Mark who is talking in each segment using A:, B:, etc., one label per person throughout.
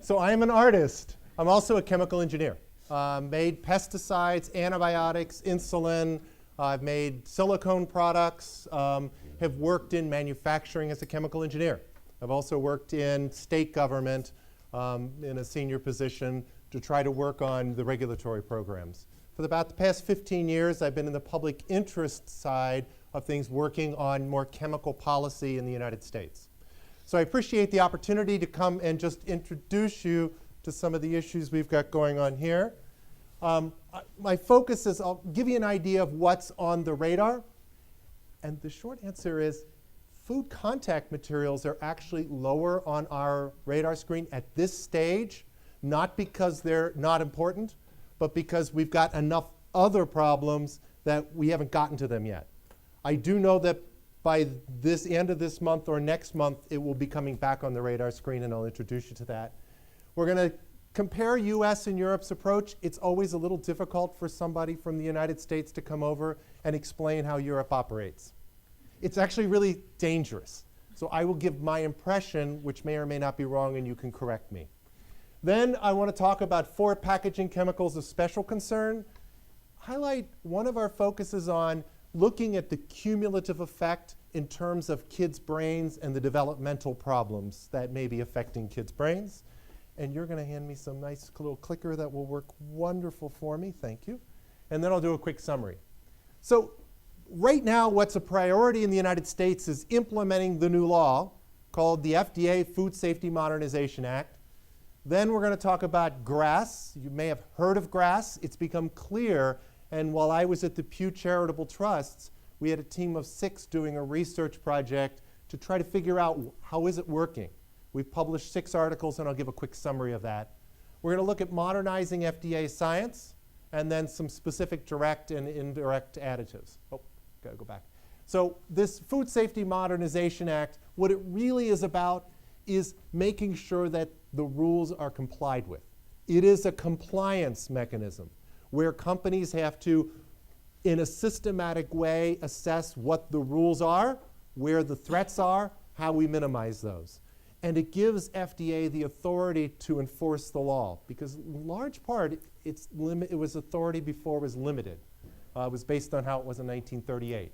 A: So I am an artist. I'm also a chemical engineer. Made pesticides, antibiotics, insulin. I've made silicone products. Have worked in manufacturing as a chemical engineer. I've also worked in state government in a senior position to try to work on the regulatory programs. For about the past 15 years, I've been in the public interest side of things, working on more chemical policy in the United States. So I appreciate the opportunity to come and just introduce you to some of the issues we've got going on here. My focus is, I'll give you an idea of what's on the radar. And the short answer is, food contact materials are actually lower on our radar screen at this stage, not because they're not important, but because we've got enough other problems that we haven't gotten to them yet. I do know that by this end of this month or next month, it will be coming back on the radar screen, and I'll introduce you to that. We're going to compare US and Europe's approach. It's always a little difficult for somebody from the United States to come over and explain how Europe operates. It's actually really dangerous. So I will give my impression, which may or may not be wrong, and you can correct me. Then I want to talk about 4 packaging chemicals of special concern. Highlight one of our focuses on looking at the cumulative effect in terms of kids' brains and the developmental problems that may be affecting kids' brains. And you're going to hand me some nice little clicker that will work wonderful for me. Thank you. And then I'll do a quick summary. So right now, what's a priority in the United States is implementing the new law called the FDA Food Safety Modernization Act. Then we're going to talk about GRAS. You may have heard of GRAS. It's become clear. And while I was at the Pew Charitable Trusts, we had a team of 6 doing a research project to try to figure out how is it working. We've published 6 articles, and I'll give a quick summary of that. We're going to look at modernizing FDA science, and then some specific direct and indirect additives. Oh, got to go back. So this Food Safety Modernization Act, what it really is about is making sure that the rules are complied with. It is a compliance mechanism where companies have to, in a systematic way, assess what the rules are, where the threats are, how we minimize those. And it gives FDA the authority to enforce the law, because in large part, it was authority before it was limited. It was based on how it was in 1938.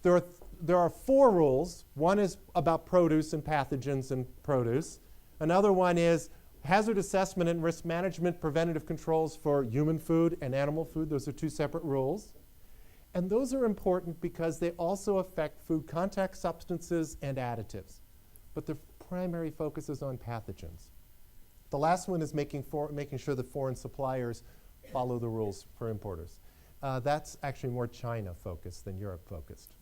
A: There are 4 rules. One is about produce and pathogens in produce. Another one is hazard assessment and risk management preventative controls for human food and animal food. Those are 2 separate rules. And those are important because they also affect food contact substances and additives. But the primary focus is on pathogens. The last one is making sure that foreign suppliers follow the rules for importers. That's actually more China-focused than Europe-focused.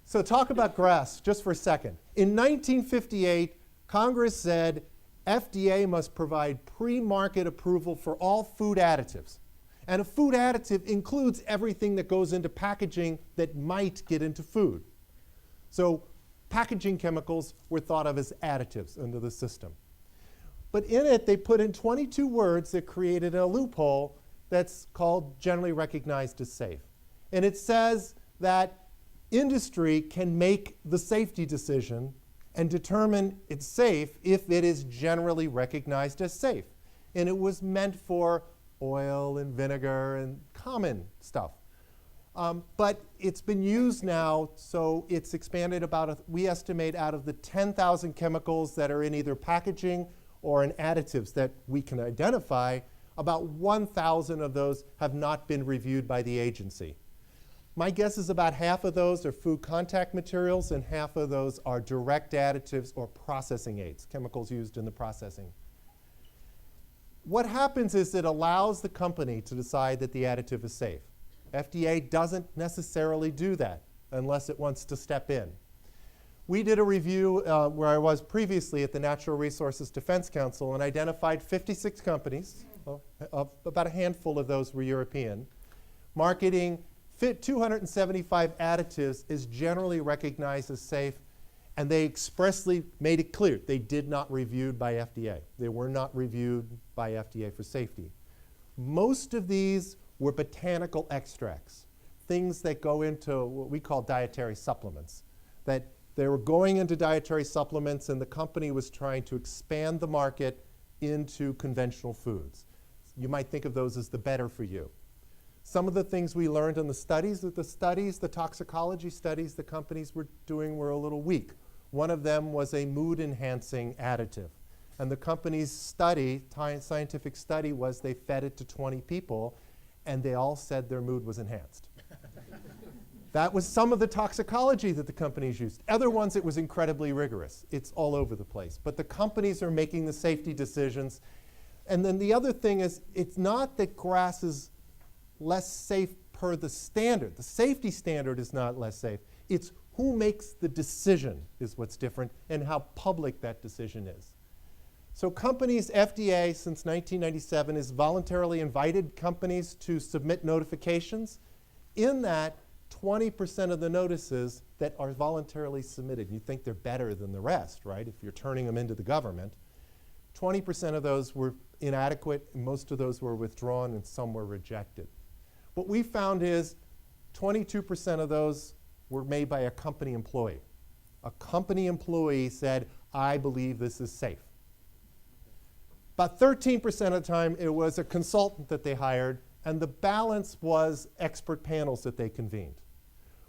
A: So talk about GRAS just for a second. In 1958, Congress said FDA must provide pre-market approval for all food additives. And a food additive includes everything that goes into packaging that might get into food. So packaging chemicals were thought of as additives under the system. But in it, they put in 22 words that created a loophole that's called generally recognized as safe. And it says that industry can make the safety decision and determine it's safe if it is generally recognized as safe. And it was meant for oil and vinegar and common stuff. But it's been used now, so it's expanded we estimate out of the 10,000 chemicals that are in either packaging or in additives that we can identify, about 1,000 of those have not been reviewed by the agency. My guess is about half of those are food contact materials, and half of those are direct additives or processing aids, chemicals used in the processing. What happens is it allows the company to decide that the additive is safe. FDA doesn't necessarily do that unless it wants to step in. We did a review where I was previously at the Natural Resources Defense Council and identified 56 companies, about a handful of those were European, marketing 275 additives is generally recognized as safe, and they expressly made it clear they did not reviewed by FDA. They were not reviewed by FDA for safety. Most of these were botanical extracts, things that go into what we call dietary supplements, that They were going into dietary supplements, and the company was trying to expand the market into conventional foods. You might think of those as the better for you. Some of the things we learned in the studies, the toxicology studies the companies were doing were a little weak. One of them was a mood-enhancing additive. And the company's study, scientific study, was they fed it to 20 people, and they all said their mood was enhanced. That was some of the toxicology that the companies used. Other ones, it was incredibly rigorous. It's all over the place. But the companies are making the safety decisions. And then the other thing is, it's not that grass is less safe per the standard. The safety standard is not less safe. It's who makes the decision is what's different, and how public that decision is. So companies, FDA, since 1997, has voluntarily invited companies to submit notifications. In that, 20% of the notices that are voluntarily submitted, you think they're better than the rest, right, if you're turning them into the government, 20% of those were inadequate, and most of those were withdrawn, and some were rejected. What we found is 22% of those were made by a company employee. A company employee said, I believe this is safe. About 13% of the time, it was a consultant that they hired, and the balance was expert panels that they convened.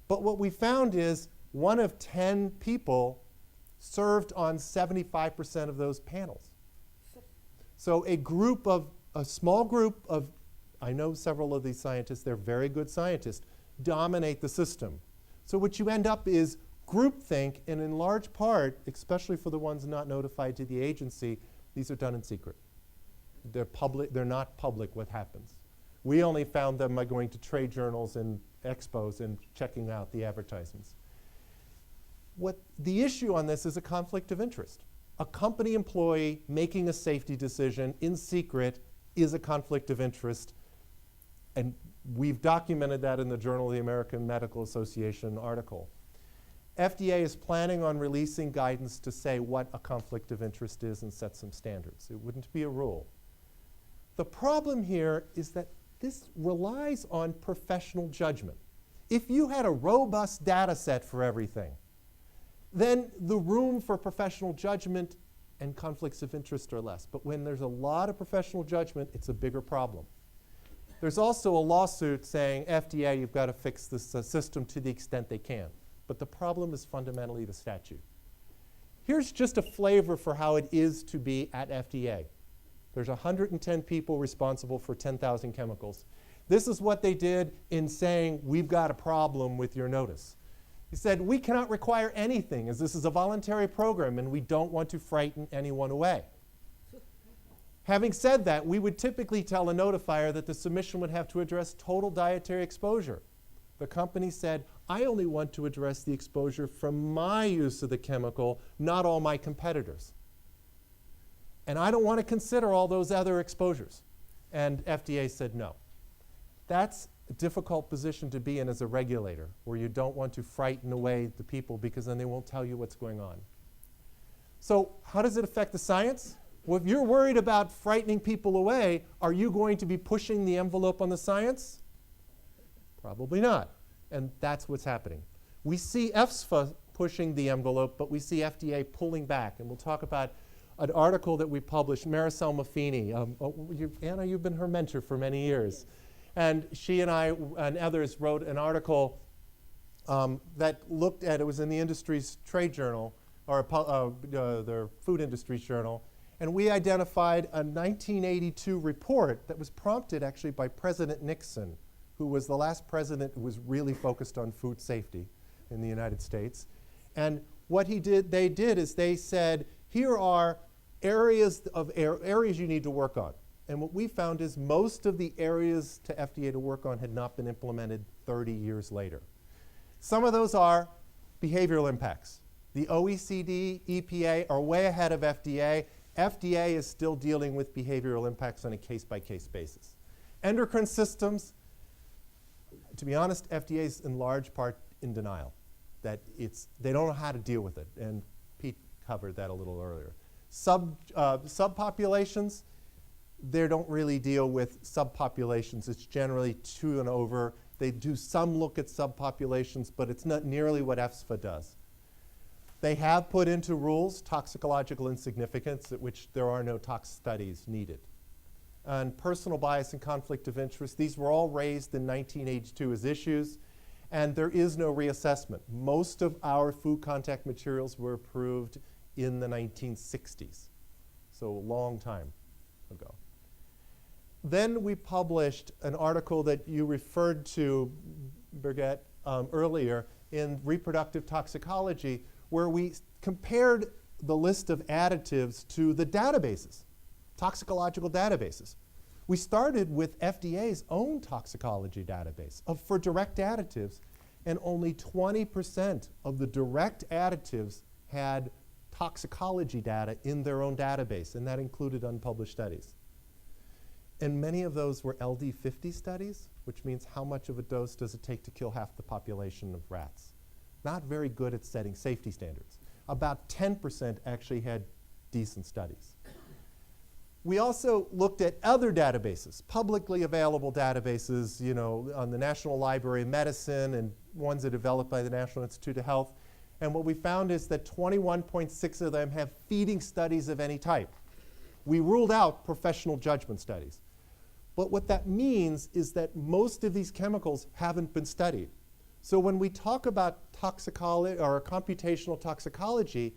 A: But what we found is 1 of 10 people served on 75% of those panels. So a small group of, I know several of these scientists, they're very good scientists, dominate the system. So what you end up is groupthink, and in large part, especially for the ones not notified to the agency, these are done in secret. They're not public what happens. We only found them by going to trade journals and expos and checking out the advertisements. What the issue on this is a conflict of interest. A company employee making a safety decision in secret is a conflict of interest, and we've documented that in the Journal of the American Medical Association article. FDA is planning on releasing guidance to say what a conflict of interest is and set some standards. It wouldn't be a rule. The problem here is that this relies on professional judgment. If you had a robust data set for everything, then the room for professional judgment and conflicts of interest are less. But when there's a lot of professional judgment, it's a bigger problem. There's also a lawsuit saying, FDA, you've got to fix this system to the extent they can. But the problem is fundamentally the statute. Here's just a flavor for how it is to be at FDA. There's 110 people responsible for 10,000 chemicals. This is what they did in saying, we've got a problem with your notice. He said, we cannot require anything, as this is a voluntary program, and we don't want to frighten anyone away. Having said that, we would typically tell a notifier that the submission would have to address total dietary exposure. The company said, I only want to address the exposure from my use of the chemical, not all my competitors. And I don't want to consider all those other exposures. And FDA said no. That's a difficult position to be in as a regulator, where you don't want to frighten away the people because then they won't tell you what's going on. So how does it affect the science? Well, if you're worried about frightening people away, are you going to be pushing the envelope on the science? Probably not. And that's what's happening. We see EFSFA pushing the envelope, but we see FDA pulling back. And we'll talk about an article that we published, Maricel Maffini. Anna, you've been her mentor for many years. And she and I and others wrote an article that looked at, it was in the industry's trade journal, or the food industry's journal. And we identified a 1982 report that was prompted actually by President Nixon, who was the last president who was really focused on food safety in the United States. And what they did is they said, here are areas you need to work on. And what we found is most of the areas to FDA to work on had not been implemented 30 years later. Some of those are behavioral impacts. The OECD, EPA are way ahead of FDA. FDA is still dealing with behavioral impacts on a case-by-case basis. Endocrine systems, to be honest, FDA is in large part in denial that they don't know how to deal with it. And Pete covered that a little earlier. Subpopulations, they don't really deal with subpopulations. It's generally 2 and over. They do some look at subpopulations, but it's not nearly what EFSFA does. They have put into rules toxicological insignificance, at which there are no tox studies needed. And personal bias and conflict of interest, these were all raised in 1982 as issues, and there is no reassessment. Most of our food contact materials were approved in the 1960s, so a long time ago. Then we published an article that you referred to, Birgit, earlier in Reproductive Toxicology, where we compared the list of additives to the databases, toxicological databases. We started with FDA's own toxicology database for direct additives, and only 20% of the direct additives had toxicology data in their own database, and that included unpublished studies. And many of those were LD50 studies, which means how much of a dose does it take to kill half the population of rats. Not very good at setting safety standards. About 10% actually had decent studies. We also looked at other databases, publicly available databases, on the National Library of Medicine and ones that are developed by the National Institute of Health. And what we found is that 21.6 of them have feeding studies of any type. We ruled out professional judgment studies. But what that means is that most of these chemicals haven't been studied. So when we talk about toxicology or computational toxicology,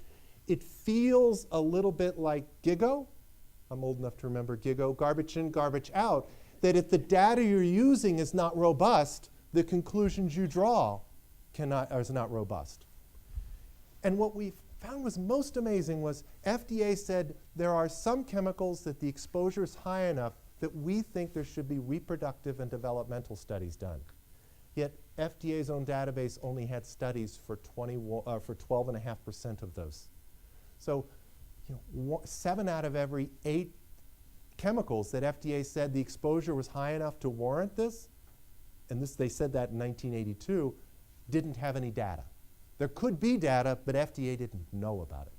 A: it feels a little bit like GIGO. I'm old enough to remember GIGO, garbage in, garbage out, that if the data you're using is not robust, the conclusions you draw is not robust. And what we found was most amazing was FDA said there are some chemicals that the exposure is high enough that we think there should be reproductive and developmental studies done. Yet FDA's own database only had studies for 12.5% of those. So 7 out of every 8 chemicals that FDA said the exposure was high enough to warrant this, and they said that in 1982, didn't have any data. There could be data, but FDA didn't know about it.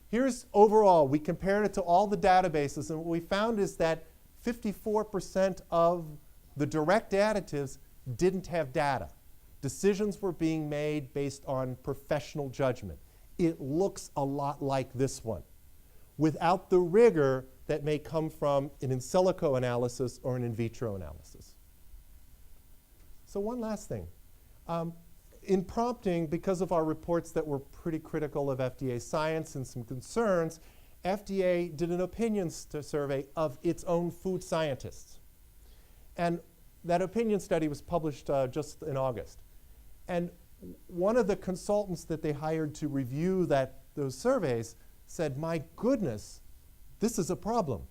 A: Here's overall, we compared it to all the databases, and what we found is that 54% of the direct additives didn't have data. Decisions were being made based on professional judgment. It looks a lot like this one, without the rigor that may come from an in silico analysis or an in vitro analysis. So one last thing. In prompting, because of our reports that were pretty critical of FDA science and some concerns, FDA did an opinions survey of its own food scientists. And that opinion study was published just in August. And one of the consultants that they hired to review those surveys said, my goodness, this is a problem.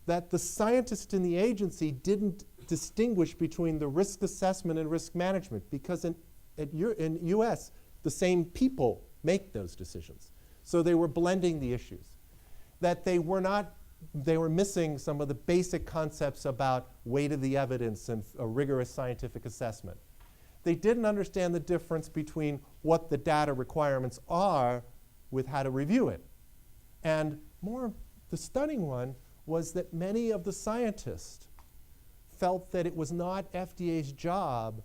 A: That the scientists in the agency didn't distinguish between the risk assessment and risk management, because in US, the same people make those decisions. So they were blending the issues. That they were missing some of the basic concepts about weight of the evidence and a rigorous scientific assessment. They didn't understand the difference between what the data requirements are with how to review it. And the stunning one was that many of the scientists felt that it was not FDA's job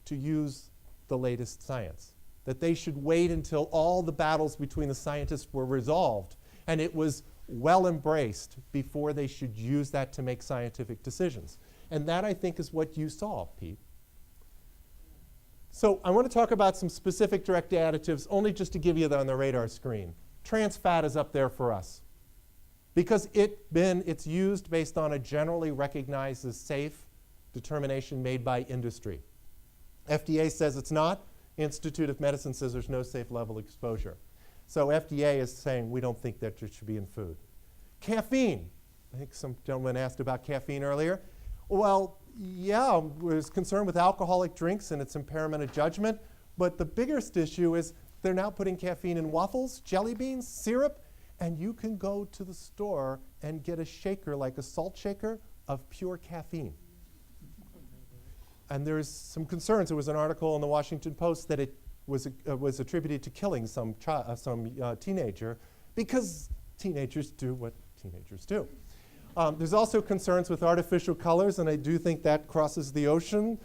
A: to use the latest science, that they should wait until all the battles between the scientists were resolved, and it was well embraced before they should use that to make scientific decisions. And that, I think, is what you saw, Pete. So I want to talk about some specific direct additives, only just to give you that on the radar screen. Trans fat is up there for us, because it's used based on a generally recognized as safe determination made by industry. FDA says it's not. Institute of Medicine says there's no safe level exposure. So FDA is saying we don't think that it should be in food. Caffeine. I think some gentleman asked about caffeine earlier. Well, yeah, was concerned with alcoholic drinks and its impairment of judgment, but the biggest issue is they're now putting caffeine in waffles, jelly beans, syrup, and you can go to the store and get a shaker, like a salt shaker, of pure caffeine. And there's some concerns. There was an article in the Washington Post that it was attributed to killing some teenager, because teenagers do what teenagers do. There's also concerns with artificial colors, and I do think that crosses the ocean.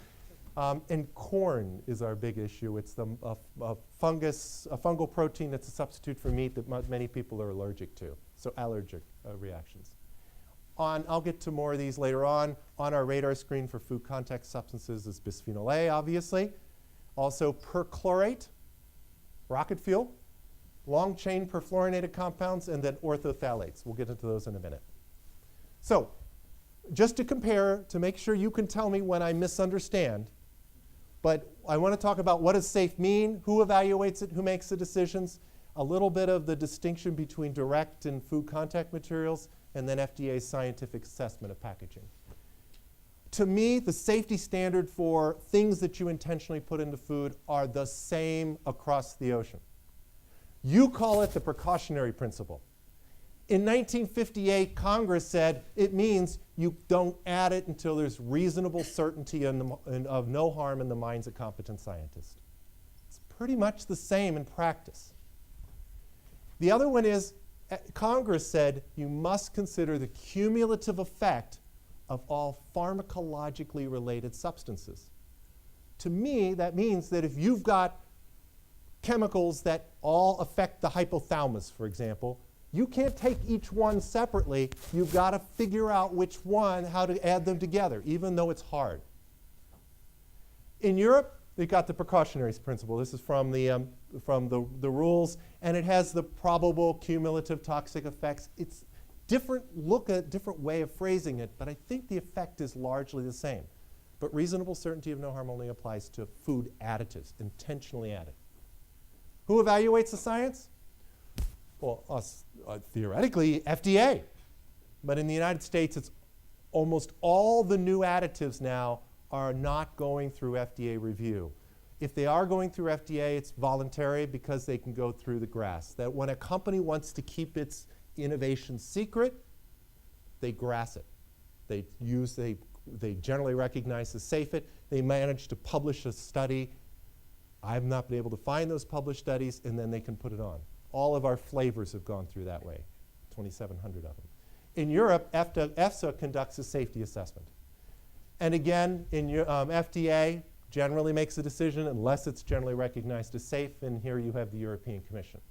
A: And corn is our big issue. It's a fungal protein that's a substitute for meat that many people are allergic to, so allergic reactions. I'll get to more of these later on. On our radar screen for food contact substances is bisphenol A, obviously. Also perchlorate, rocket fuel, long-chain perfluorinated compounds, and then orthophthalates. We'll get into those in a minute. So just to compare, to make sure you can tell me when I misunderstand, but I want to talk about what does safe mean, who evaluates it, who makes the decisions, a little bit of the distinction between direct and food contact materials, and then FDA's scientific assessment of packaging. To me, the safety standard for things that you intentionally put into food are the same across the ocean. You call it the precautionary principle. In 1958, Congress said it means you don't add it until there's reasonable certainty of no harm in the minds of competent scientists. It's pretty much the same in practice. The other one is Congress said you must consider the cumulative effect of all pharmacologically related substances. To me, that means that if you've got chemicals that all affect the hypothalamus, for example, you can't take each one separately. You've got to figure out which one, how to add them together, even though it's hard. In Europe, they've got the precautionary principle. This is from the rules, and it has the probable cumulative toxic effects. It's different way of phrasing it, but I think the effect is largely the same. But reasonable certainty of no harm only applies to food additives, intentionally added. Who evaluates the science? Well, theoretically, FDA. But in the United States, it's almost all the new additives now are not going through FDA review. If they are going through FDA, it's voluntary because they can go through the grass. That when a company wants to keep its innovation secret, they grass it. They generally recognize as safe it. They manage to publish a study. I've not been able to find those published studies, and then they can put it on. All of our flavors have gone through that way, 2,700 of them. In Europe, EFSA conducts a safety assessment. And again, in FDA generally makes a decision unless it's generally recognized as safe, and here you have the European Commission.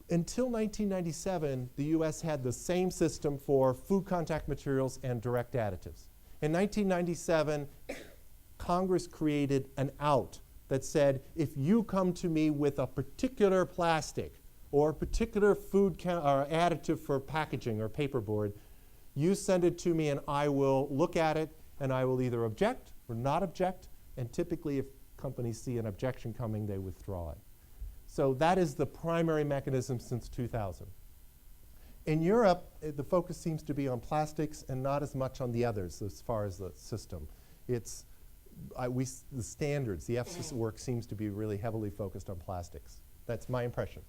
A: Until 1997, the US had the same system for food contact materials and direct additives. In 1997, Congress created an out that said, if you come to me with a particular plastic or a particular food or additive for packaging or paperboard, you send it to me and I will look at it and I will either object or not object. And typically, if companies see an objection coming, they withdraw it. So that is the primary mechanism since 2000. In Europe, the focus seems to be on plastics and not as much on the others as far as the system. It's the standards, the EFSA work seems to be really heavily focused on plastics. That's my impression.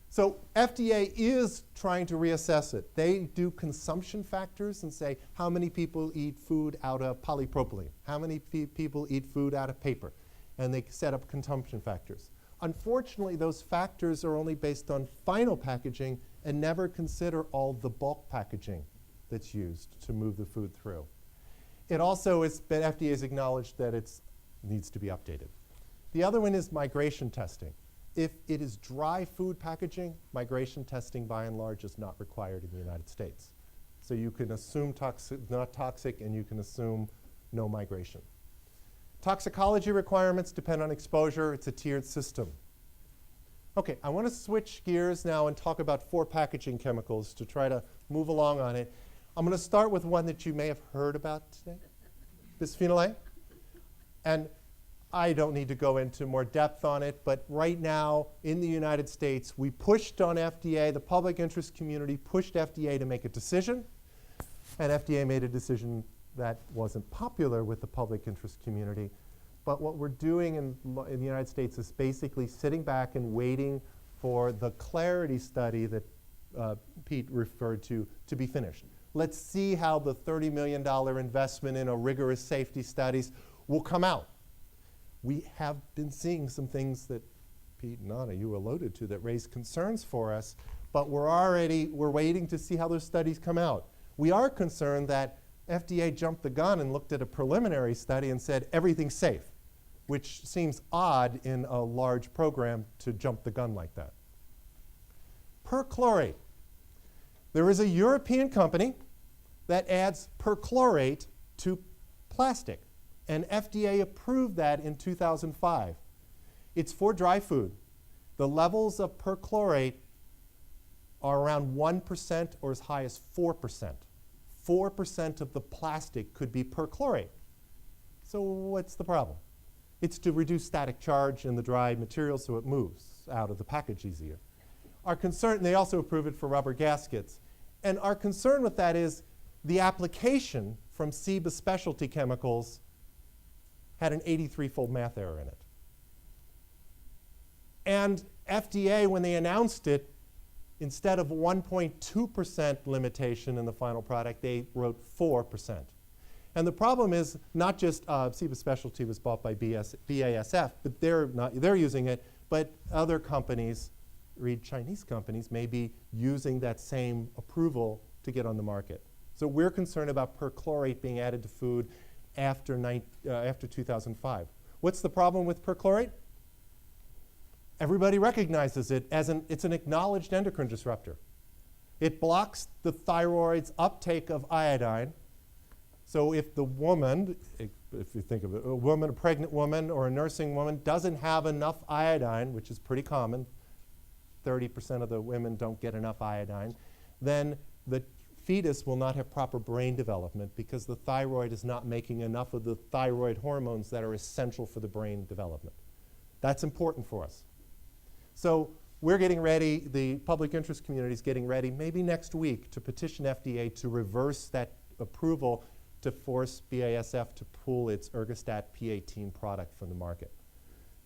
A: So FDA is trying to reassess it. They do consumption factors and say how many people eat food out of polypropylene, how many people eat food out of paper, and they set up consumption factors. Unfortunately, those factors are only based on final packaging and never consider all the bulk packaging that's used to move the food through. It also has been, FDA has acknowledged that it needs to be updated. The other one is migration testing. If it is dry food packaging, migration testing by and large is not required in the United States. So you can assume not toxic and you can assume no migration. Toxicology requirements depend on exposure. It's a tiered system. Okay, I want to switch gears now and talk about 4 packaging chemicals to try to move along on it. I'm going to start with one that you may have heard about today, bisphenol A. And I don't need to go into more depth on it, but right now in the United States, we pushed on FDA, the public interest community pushed FDA to make a decision, and FDA made a decision that wasn't popular with the public interest community. But what we're doing in the United States is basically sitting back and waiting for the clarity study that Pete referred to be finished. Let's see how the $30 million investment in a rigorous safety studies will come out. We have been seeing some things that Pete and Anna, you alluded to, that raise concerns for us, but we're waiting to see how those studies come out. We are concerned that FDA jumped the gun and looked at a preliminary study and said everything's safe, which seems odd in a large program to jump the gun like that. Perchlorate. There is a European company that adds perchlorate to plastic, and FDA approved that in 2005. It's for dry food. The levels of perchlorate are around 1% or as high as 4%. 4% of the plastic could be perchlorate. So what's the problem? It's to reduce static charge in the dry material so it moves out of the package easier. Our concern, they also approve it for rubber gaskets. And our concern with that is the application from CEBA specialty chemicals had an 83-fold math error in it. And FDA, when they announced it, instead of 1.2% limitation in the final product, they wrote 4%. And the problem is not just CEBA Specialty was bought by BASF, but they're using it, but other companies, read Chinese companies, may be using that same approval to get on the market. So we're concerned about perchlorate being added to food after 2005. What's the problem with perchlorate? Everybody recognizes it as it's an acknowledged endocrine disruptor. It blocks the thyroid's uptake of iodine. So if the woman, if you think of it, a pregnant woman or a nursing woman doesn't have enough iodine, which is pretty common, 30% of the women don't get enough iodine, then the fetus will not have proper brain development because the thyroid is not making enough of the thyroid hormones that are essential for the brain development. That's important for us. So we're getting ready, the public interest community is getting ready, maybe next week, to petition FDA to reverse that approval to force BASF to pull its Ergostat P18 product from the market.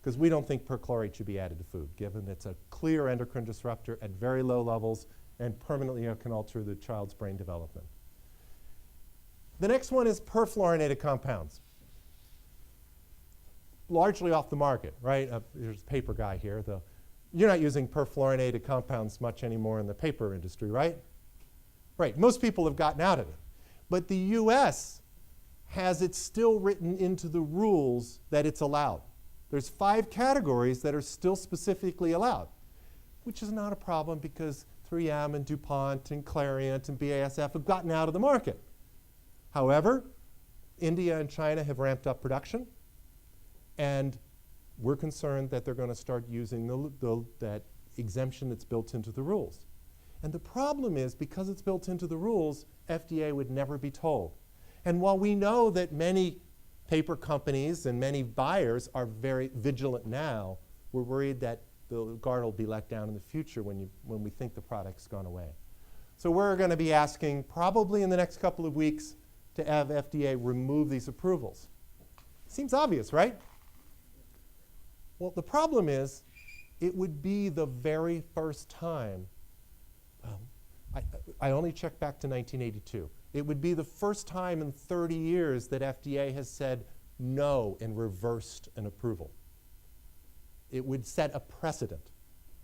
A: Because we don't think perchlorate should be added to food, given it's a clear endocrine disruptor at very low levels and permanently can alter the child's brain development. The next one is perfluorinated compounds. Largely off the market, right? There's a paper guy here. You're not using perfluorinated compounds much anymore in the paper industry, right? Right, most people have gotten out of it. But the US has it still written into the rules that it's allowed. There's 5 categories that are still specifically allowed, which is not a problem because 3M and DuPont and Clariant and BASF have gotten out of the market. However, India and China have ramped up production, and we're concerned that they're going to start using that exemption that's built into the rules. And the problem is, because it's built into the rules, FDA would never be told. And while we know that many paper companies and many buyers are very vigilant now, we're worried that the guard will be let down in the future when we think the product's gone away. So we're going to be asking, probably in the next couple of weeks, to have FDA remove these approvals. Seems obvious, right? Well, the problem is, it would be the very first time. I only checked back to 1982. It would be the first time in 30 years that FDA has said no and reversed an approval. It would set a precedent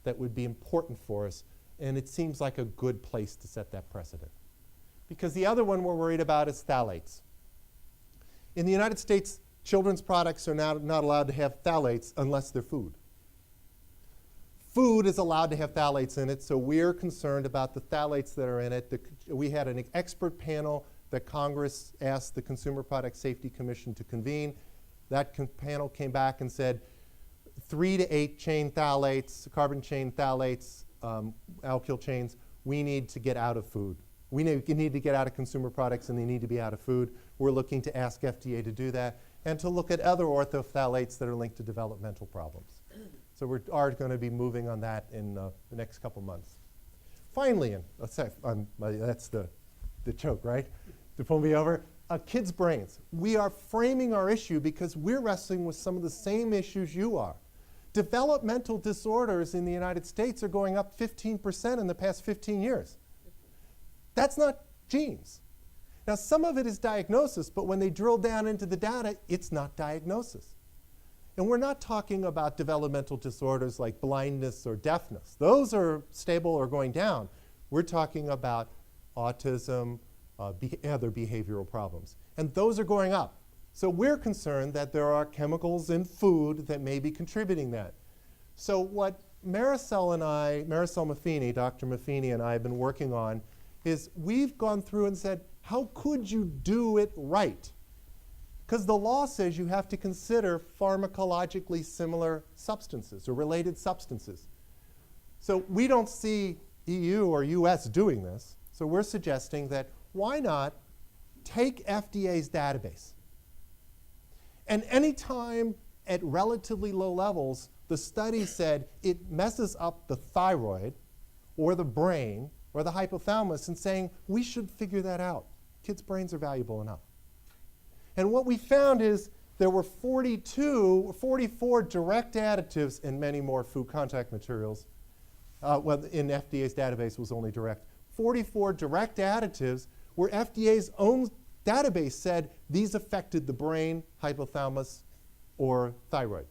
A: that would be important for us, and it seems like a good place to set that precedent. Because the other one we're worried about is phthalates. In the United States, children's products are not allowed to have phthalates unless they're food. Food is allowed to have phthalates in it, so we're concerned about the phthalates that are in it. We had an expert panel that Congress asked the Consumer Product Safety Commission to convene. That panel came back and said 3 to 8 chain phthalates, carbon chain phthalates, alkyl chains, we need to get out of food. We need to get out of consumer products, and they need to be out of food. We're looking to ask FDA to do that and to look at other orthophthalates that are linked to developmental problems. So we are going to be moving on that in the next couple months. Finally, and that's the joke, right? To pull me over, kids' brains. We are framing our issue because we're wrestling with some of the same issues you are. Developmental disorders in the United States are going up 15% in the past 15 years. That's not genes. Now, some of it is diagnosis, but when they drill down into the data, it's not diagnosis. And we're not talking about developmental disorders like blindness or deafness. Those are stable or going down. We're talking about autism, other behavioral problems. And those are going up. So we're concerned that there are chemicals in food that may be contributing that. So what Marisol Maffini, Dr. Maffini and I have been working on is we've gone through and said, how could you do it right? Because the law says you have to consider pharmacologically similar substances or related substances. So we don't see EU or US doing this. So we're suggesting that why not take FDA's database? And anytime at relatively low levels, the study said it messes up the thyroid or the brain or the hypothalamus, and saying we should figure that out. Kids' brains are valuable enough. And what we found is there were 44 direct additives and many more food contact materials. Well, in FDA's database was only direct. 44 direct additives where FDA's own database said these affected the brain, hypothalamus, or thyroid.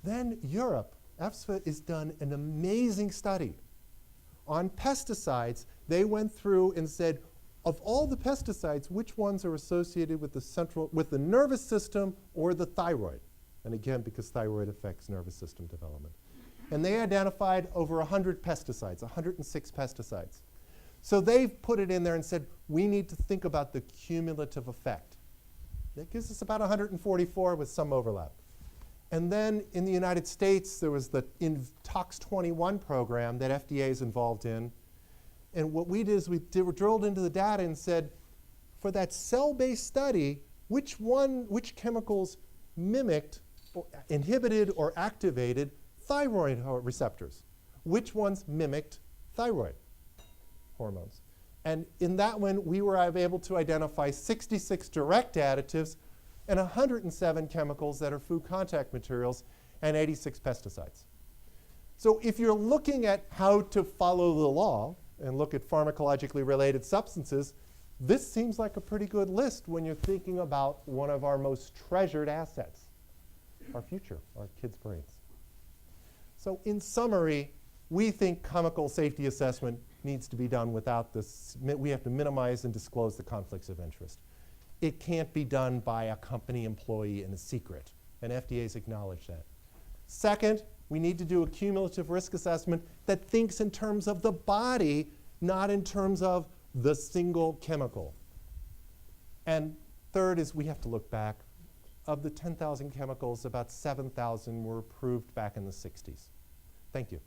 A: Then Europe, EFSA, has done an amazing study. On pesticides, they went through and said, of all the pesticides, which ones are associated with the nervous system or the thyroid? And again, because thyroid affects nervous system development. And they identified over 100 pesticides, 106 pesticides. So they've put it in there and said, we need to think about the cumulative effect. That gives us about 144 with some overlap. And then in the United States, there was the Tox 21 program that FDA is involved in. And what we did is we drilled into the data and said, for that cell-based study, which chemicals mimicked, or inhibited, or activated thyroid receptors? Which ones mimicked thyroid hormones? And in that one, we were able to identify 66 direct additives and 107 chemicals that are food contact materials and 86 pesticides. So if you're looking at how to follow the law and look at pharmacologically related substances, this seems like a pretty good list when you're thinking about one of our most treasured assets, our future, our kids' brains. So in summary, we think chemical safety assessment needs to be done without this. We have to minimize and disclose the conflicts of interest. It can't be done by a company employee in a secret, and FDA's acknowledged that. Second, we need to do a cumulative risk assessment that thinks in terms of the body, not in terms of the single chemical. And third is we have to look back. Of the 10,000 chemicals, about 7,000 were approved back in the 60s. Thank you.